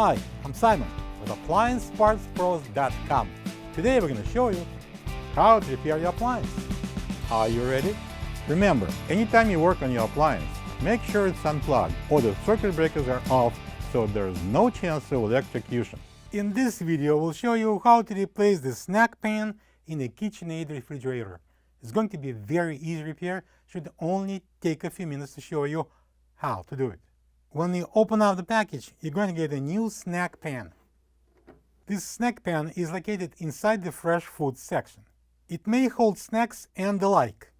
Hi, I'm Simon with AppliancePartsPros.com. Today we're going to show you how to repair your appliance. Are you ready? Remember, anytime you work on your appliance, make sure it's unplugged or the circuit breakers are off so there's no chance of electrocution. In this video, we'll show you how to replace the snack pan in a KitchenAid refrigerator. It's going to be a very easy repair. Should only take a few minutes to show you how to do it. When you open up the package, you're going to get a new snack pan. This snack pan is located inside the fresh food section. It may hold snacks and the like.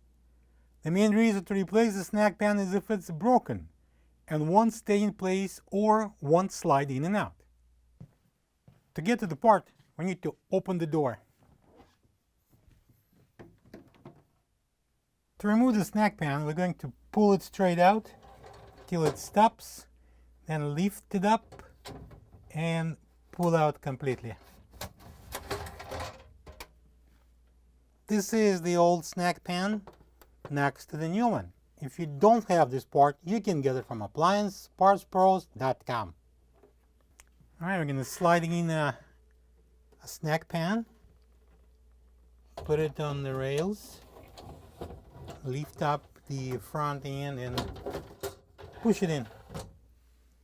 The main reason to replace the snack pan is if it's broken and won't stay in place or won't slide in and out. To get to the part, we need to open the door. To remove the snack pan, we're going to pull it straight out till it stops, then lift it up and pull out completely. This is the old snack pan next to the new one. If you don't have this part, you can get it from AppliancePartsPros.com. Alright, we're going to slide in a snack pan, put it on the rails, lift up the front end and push it in.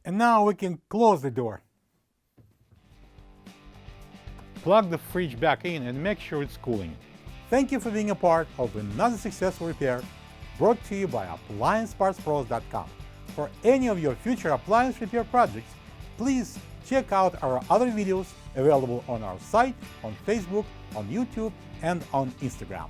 And now we can close the door. Plug the fridge back in and make sure it's cooling. Thank you for being a part of another successful repair brought to you by AppliancePartsPros.com. For any of your future appliance repair projects, please check out our other videos available on our site, on Facebook, on YouTube, and on Instagram.